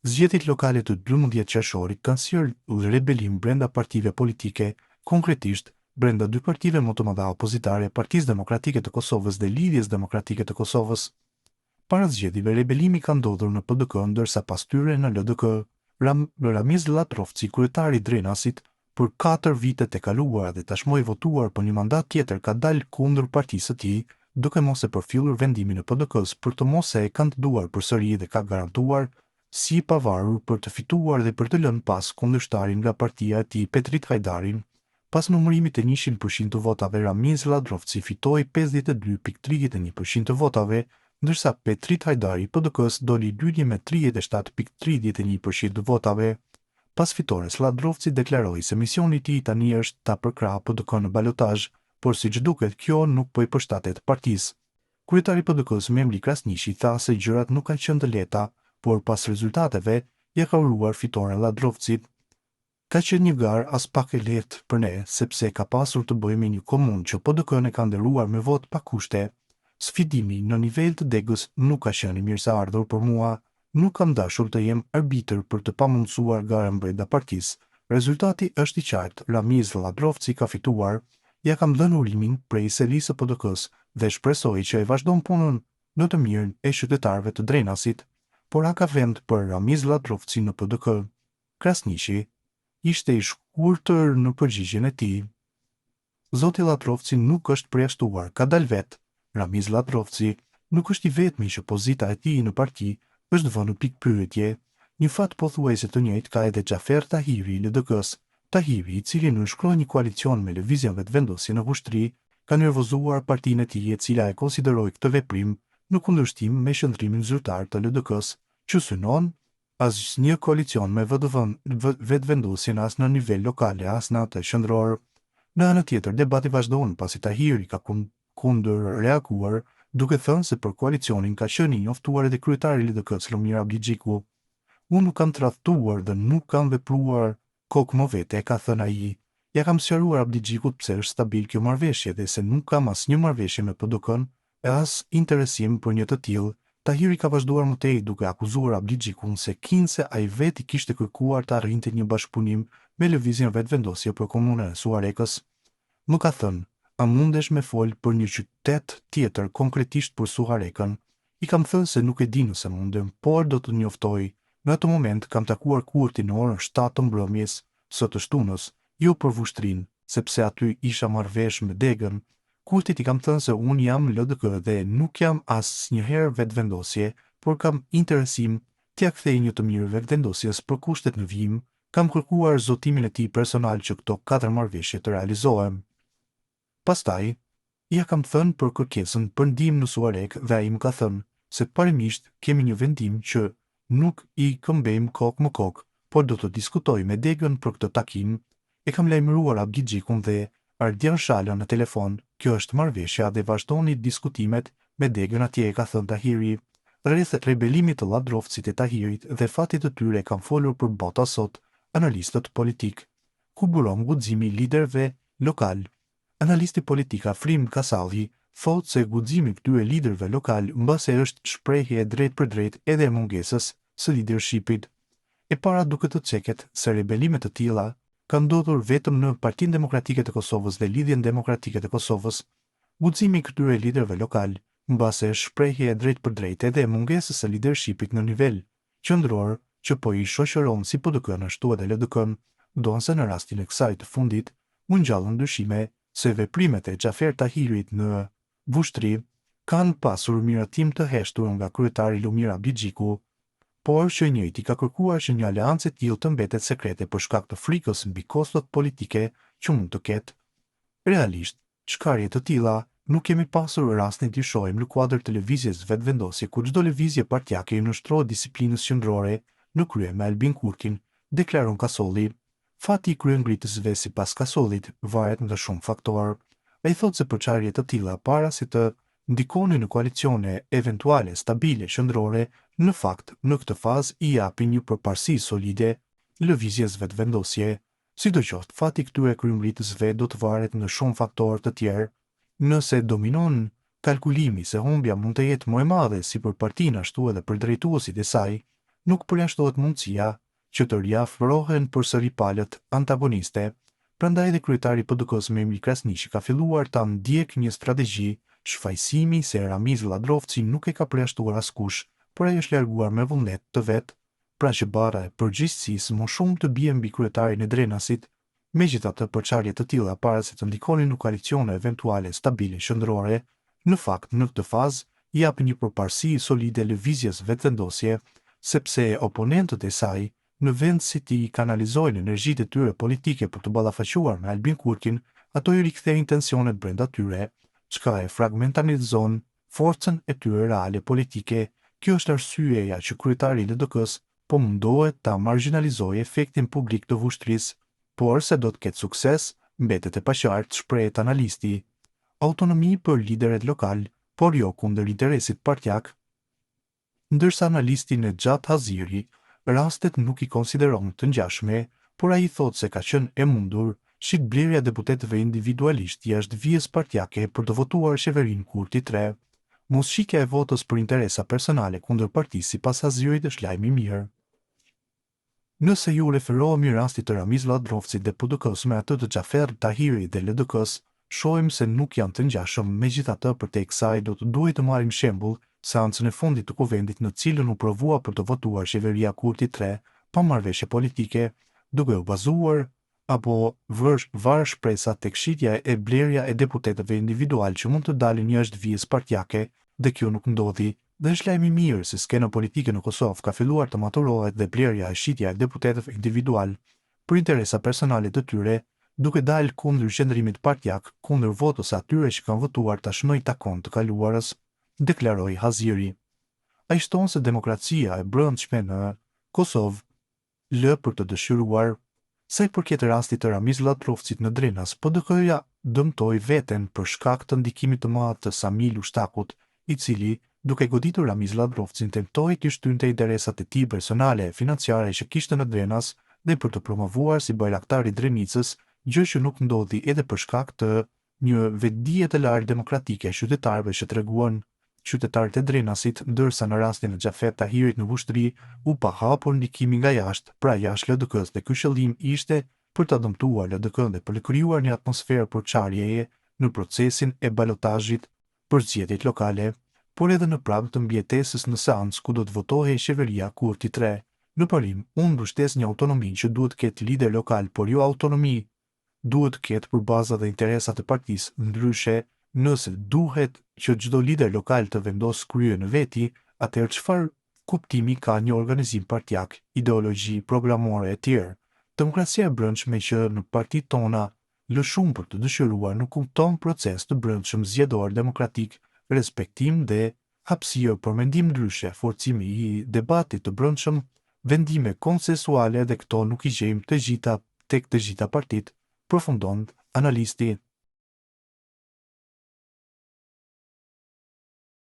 Zgjedhjet lokale të 12 qershorit kanë sjellë rebelim brenda partive politike, konkretisht brenda dy partive më të mëdha opozitare, Partisë Demokratike të Kosovës dhe Lidhjes Demokratike të Kosovës. Para zgjedhjeve, rebelimi ka ndodhur në PDK, ndërsa pas tyre në LDK, Ramiz Latrovci, kryetari i Drenasit, për 4 vitet e kaluara dhe tashmë i votuar për një mandat tjetër, ka dalë kundër partisë së tij, duke mos e përfillur vendimin e PDK-s për të mos e kandiduar përsëri dhe ka garantuar si i pavarur për të fituar dhe për të lënë pas kundërshtarin nga partia e tij Petrit Hajdarin. Pas numërimit të 100% të votave, Ramiz Latrovci fitoi 52.31% të votave, ndërsa Petrit Hajdari PDK-s doli lyedje me 37.31% të votave. Pas fitores, Latrovci deklaroi se misioni i tij tani është ta përkrahë PDK në balotazh, por siç duket kjo nuk po i përshtatet partisë. Kryetari i PDK-s Memli Krasniqi tha se gjërat nuk kanë qenë të lehta, por pas rezultateve ja ka uruar fitoren Latrovcit. Ka qenë një garë as pak e lehtë për ne, sepse ka pasur të bëjmë një komunë që PDK-n e ka nderuar me votë pa kushte. Sfidimi në nivel të degës nuk ka qenë i mirëseardhur për mua. Nuk kam dashur të jem arbitër për të pamundsuar garën brenda partisë. Rezultati është i qartë, Ramiz Latrovci ka fituar. Ja kam dhënë urimin prej selisë së PDK-s dhe shpresoj që e vazhdon punën në të mirën e qytetarëve të Drenasit, por a ka vend për Ramiz Latrovci në PDK? Krasniqi ishte i shkurtër në përgjigjen e tij. Zoti Latrovci nuk është përjashtuar, ka dalë vetë. Ramiz Latrovci nuk është i vetmi që pozita e tij në parti është vënë pikë pyetje. Një fat pothuajse të njëjtë ka edhe Xhafer Tahiri i LDK-s. Tahiri, i cili nënshkroi një koalicion me lëvizjen vetëvendosje në ushtri, ka nervozuar partinë e tij, e cila e konsideroi këtë veprim në kundërshtim me qendrimin zyrtar të LDK-s, që synon asnjë koalicion me vetëvendosjen as në nivel lokal e as në atë qendror. Në anën tjetër, debati vazhdon pasi Tahiri ka kundër reaguar, duke thënë se për koalicionin ka qenë i njoftuar edhe kryetari i LDK-s Lumir Abdigjiku. Unë nuk kam tradhtuar dhe nuk kam vepruar kokë më vete, ka thënë ai. Ja kam sqaruar Abdigjikut pse është stabil kjo marrëveshje dhe se nuk kam asnjë marrëveshje me PDK-n e as interesim për një të tillë. Tahiri ka vazhduar më tej duke akuzuar Abdigjikun se kinse ai vetë kishte kërkuar të arrinte një bashkëpunim me lëvizjen vetëvendosje për komunën e Suarekës. Më ka thënë, a mundesh me fol për një qytet tjetër, konkretisht për Suarekën? I kam thënë se nuk e di nëse mundem, por do të njoftoj. Në atë moment kam takuar Kurtin në orën 7 të mbrëmjes së të shtunës, jo për vushtrinë, sepse aty isha marrëvesh me degën. Kurtit i kam thënë se unë jam LDK dhe nuk jam asnjëherë vetëvendosje, por kam interesim t'ia kthej një të mirë vetëvendosjes për kushtet në vijim. Kam kërkuar zotimin e tij personal që këto 4 marrëveshje të realizohen. Pastaj, ja kam thënë për kërkesën për ndihmë në Suarek dhe ai më ka thënë se parimisht kemi një vendim që nuk i këmbejmë kokë më kokë, por do të diskutoj me degën për këtë takim. E kam lajmëruar Abdigjikun dhe Ardian Shalën në telefon, kjo është marrëveshja dhe vazhdoni diskutimet me degën atje, ka thënë Tahiri. Rreth rebelimit të Latrovcit e Tahirit dhe fatit të tyre kam folur për bota sot, analistët politik. Ku buron guximi i liderëve lokal. Analisti politik Afrim Kasalli thotë se guximi i këtyre liderëve lokal mbase është shprehje drejt për drejt edhe e mungesës së leadershipit. E para duket të çeket se rebelime të tilla kanë ndodhur vetëm në Partinë Demokratike të Kosovës dhe Lidhjen Demokratike të Kosovës. Guximi i këtyre liderëve lokal mbase është shprehje drejt për drejt edhe e mungesës së leadershipit në nivel qendror, që po i shoqëron si PDK-n ashtu edhe LDK-n, ndonse në rastin e kësaj të fundit u ngjallën dyshime se veprimet e Xhafer Tahirit në vushtri kanë pasur miratim të heshtur nga kryetari Lumir Abdigjiku, por që i njëjti ka kërkuar që një aleancë e tillë të mbetet sekrete për shkak të frikës mbi kostot politike që mund të ketë. Realisht, çkarje të tilla nuk kemi pasur rastin t'i shohim në kuadër të lëvizjes vetëvendosje, ku çdo lëvizje partijake i nështrohet disiplinës qendrore në krye me Albin Kurtin, deklaron Kasolli. Fati i kryengritësve sipas Kasollit varet nga shumë faktorë. Ai thotë se përçarje të tilla para si të ndikonin në koalicione eventuale stabile qendrore, në fakt në këtë fazë i japin një përparësi solide lëvizjes vetëvendosje. Sidoqoftë, fati i këtyre kryengritësve do të varet nga shumë faktorë të tjerë. Nëse dominon kalkulimi se humbja mund të jetë më e madhe si për partinë ashtu edhe për drejtuesit e saj, nuk përjashtohet mundësia që të riafrohen përsëri palët antagoniste. Prandaj edhe kryetari PDK-s Memri Krasniqi ka filluar ta ndjek një strategji shfaqësimi se Ramiz Ladrovci nuk e ka përjashtuar askush, por ai është larguar me vullnet të vet, pra që bara e përgjegjësisë më shumë të bie mbi kryetarin e Drenasit. Megjithatë, përçarje të tilla para se të ndikonin në koalicione eventuale stabile qendrore, në fakt në këtë fazë i japin një përparësi solide lëvizjes vetëvendosje, sepse oponentët e saj në vend si ti kanalizojnë energjitë e tyre politike për të ballafaquar me Albin Kurtin, ato i rikthejnë tensionet brenda tyre, çka e fragmentanizon forcën e tyre reale politike. Kjo është arsyeja që kryetari i LDK-s po mundohet ta marginalizojë efektin publik të vushtrisë, por se do të ketë sukses, mbetet e paqartë, shprehet analisti. Autonomi për lideret lokal, por jo kundër interesit partjak. Ndërsa analisti Nexhat Haziri rastet nuk i konsideron të ngjashme, por ai thotë se ka qenë e mundur shit blerja deputetëve individualisht jashtë vijës partjake për të votuar qeverinë Kurti 3. Mosshikja e votës për interesa personale kundër partisë sipas Hazirit është lajm i mirë. Nëse ju referohemi rastit të Ramiz Ladrovcit dhe PDK-s me atë të Xhafer Tahirit dhe LDK-s, shohim se nuk janë të ngjashëm. Megjithatë, përtej kësaj do të duhet të marrim shembull seancën e fundit të kuvendit në cilën u provua për të votuar qeveria Kurti 3 pa marrëveshje politike, duke u bazuar apo varë shpresa tek shitja e blerja e deputetëve individual që mund të dalin jashtë vijës partjake, dhe kjo nuk ndodhi, dhe është lajm i mirë se skena politike në Kosovë ka filluar të maturohet dhe blerja e shitja e deputetëve individual për interesa personale të tyre, duke dalë kundër qendrimit partjak, kundër votës atyre që kanë votuar ta shënoj takon të kaluarës, deklaroi Haziri. Ai shton se demokracia e brendshme në Kosovë lë për të dëshiruar. Sa i përket rastit të Ramiz Ladrovcit në Drenas, PDK-ja dëmtoi veten për shkak të ndikimit të madh të Samil Ushtakut, i cili, duke goditur Ramiz Ladrovcin, tentoi të shtynte interesat e tij personale e financiare që kishte në Drenas dhe për të promovuar si bajraktar i Drenicës, gjë që nuk ndodhi edhe për shkak të një vetdije të lartë demokratike e qytetarëve që treguan qytetarët e Drenasit, ndërsa në rastin e Xhafer Tahirit në vushtri u pa hapur ndikimi nga jashtë, pra jashtë LDK-s, dhe ky qëllim ishte për ta dëmtuar LDK-n dhe për të krijuar një atmosferë përçarjeje në procesin e balotazhit për zgjedhjet lokale, por edhe në prag të mbjetesës në seancë ku do të votohej qeveria Kurti 3. Në parim, unë mbështes një autonomi që duhet të ketë lider lokal, por jo autonomi duhet të ketë për baza dhe interesat e partisë. Ndryshe, nëse duhet që çdo lider lokal të vendosë krye në veti, atëherë çfarë kuptimi ka një organizim partjak, ideologji, programore e tjerë? Demokracia e brendshme që në partitë tona lë shumë për të dëshiruar nuk kupton proces të brendshëm zgjedhor demokratik, respektim dhe hapësirë për mendim ndryshe, forcimi i debatit të brendshëm, vendime konsensuale, dhe këto nuk i gjejmë tek të gjitha partitë, përfundon analisti.